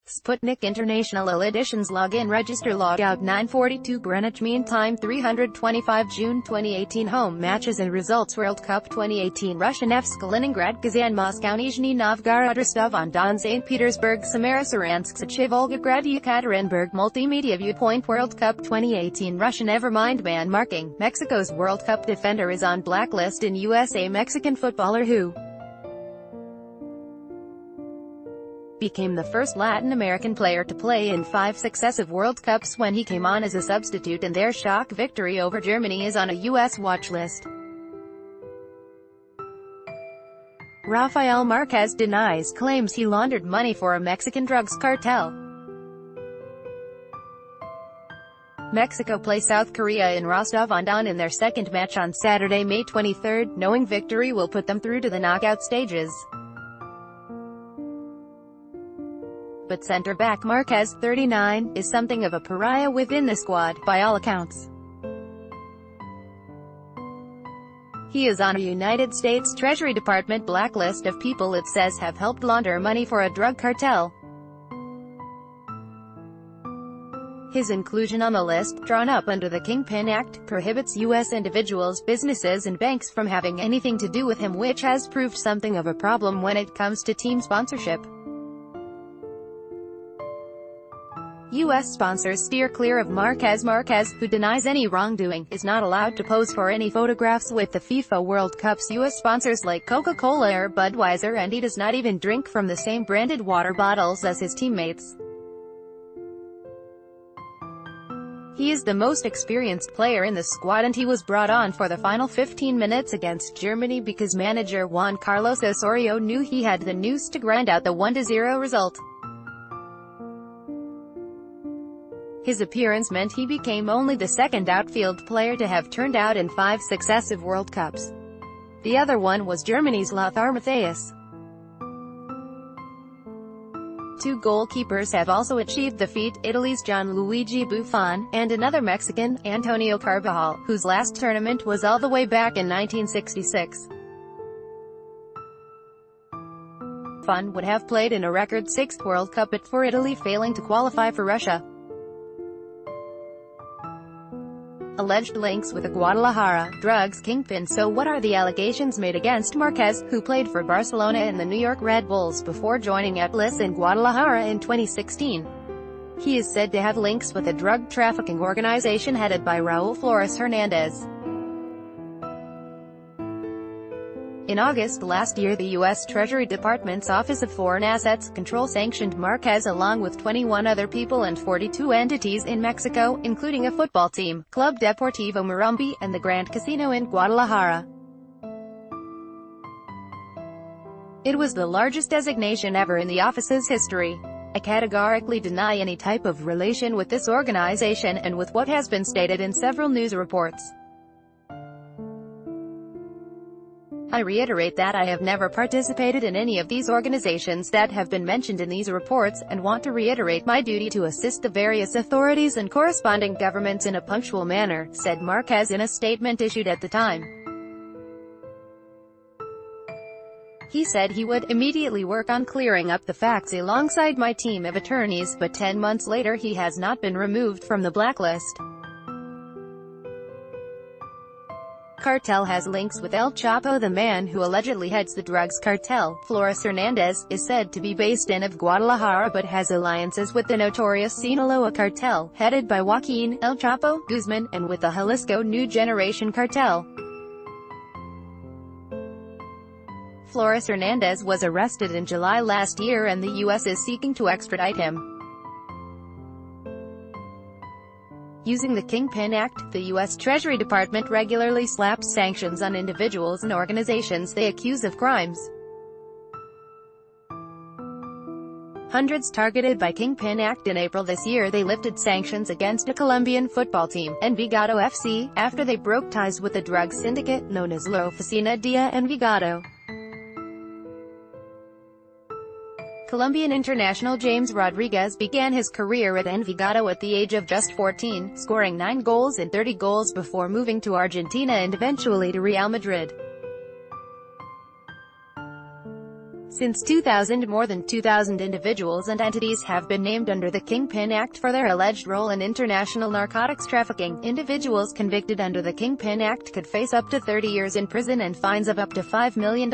Sputnik International Editions Login Register Logout 9:42 Greenwich Mean Time 325 June 2018 Home Matches and Results World Cup 2018 Russia Nevsk Kaliningrad Kazan Moscow Nizhny Novgorod Rostov-on-Don St. Petersburg Samara Saransk Sochi Volgograd Yekaterinburg Multimedia Viewpoint World Cup 2018 Russia Nevermind Man Marking Mexico's World Cup defender is on blacklist in USA. Mexican footballer who became the first Latin American player to play in 5 successive World Cups when he came on as a substitute in their shock victory over Germany is on a U.S. watch list. Rafael Marquez denies claims he laundered money for a Mexican drugs cartel. Mexico play South Korea in Rostov-on-Don in their second match on Saturday, May 23, knowing victory will put them through to the knockout stages. But center-back Marquez, 39, is something of a pariah within the squad, by all accounts. He is on a United States Treasury Department blacklist of people it says have helped launder money for a drug cartel. His inclusion on the list, drawn up under the Kingpin Act, prohibits U.S. individuals, businesses and banks from having anything to do with him, which has proved something of a problem when it comes to team sponsorship. U.S. sponsors steer clear of Marquez. Marquez, who denies any wrongdoing, is not allowed to pose for any photographs with the FIFA World Cup's U.S. sponsors like Coca-Cola or Budweiser, and he does not even drink from the same branded water bottles as his teammates. He is the most experienced player in the squad, and he was brought on for the final 15 minutes against Germany because manager Juan Carlos Osorio knew he had the noose to grind out the 1-0 result. His appearance meant he became only the second outfield player to have turned out in 5 successive World Cups. The other one was Germany's Lothar Matthäus. 2 goalkeepers have also achieved the feat, Italy's Gianluigi Buffon, and another Mexican, Antonio Carvajal, whose last tournament was all the way back in 1966. Buffon would have played in a record 6th World Cup but for Italy, failing to qualify for Russia. Alleged links with a Guadalajara drugs kingpin. So what are the allegations made against Marquez, who played for Barcelona and the New York Red Bulls before joining Blacklist in Guadalajara in 2016? He is said to have links with a drug trafficking organization headed by Raul Flores Hernandez. In August last year, the U.S. Treasury Department's Office of Foreign Assets Control sanctioned Marquez along with 21 other people and 42 entities in Mexico, including a football team, Club Deportivo Morumbi, and the Grand Casino in Guadalajara. It was the largest designation ever in the office's history. I categorically deny any type of relation with this organization and with what has been stated in several news reports. I reiterate that I have never participated in any of these organizations that have been mentioned in these reports, and want to reiterate my duty to assist the various authorities and corresponding governments in a punctual manner, said Marquez in a statement issued at the time. He said he would immediately work on clearing up the facts alongside my team of attorneys, but 10 months later he has not been removed from the blacklist. Cartel has links with El Chapo. The man who allegedly heads the drugs cartel, Flores Hernandez, is said to be based in Guadalajara but has alliances with the notorious Sinaloa cartel, headed by Joaquin El Chapo Guzman, and with the Jalisco New Generation cartel. Flores Hernandez was arrested in July last year and the U.S. is seeking to extradite him. Using the Kingpin Act, the U.S. Treasury Department regularly slaps sanctions on individuals and organizations they accuse of crimes. Hundreds targeted by Kingpin Act. In April this year they lifted sanctions against a Colombian football team, Envigado FC, after they broke ties with a drug syndicate known as La Oficina de Envigado. Colombian international James Rodriguez began his career at Envigado at the age of just 14, scoring 9 goals and 30 goals before moving to Argentina and eventually to Real Madrid. Since 2000, more than 2,000 individuals and entities have been named under the Kingpin Act for their alleged role in international narcotics trafficking. Individuals convicted under the Kingpin Act could face up to 30 years in prison and fines of up to $5 million.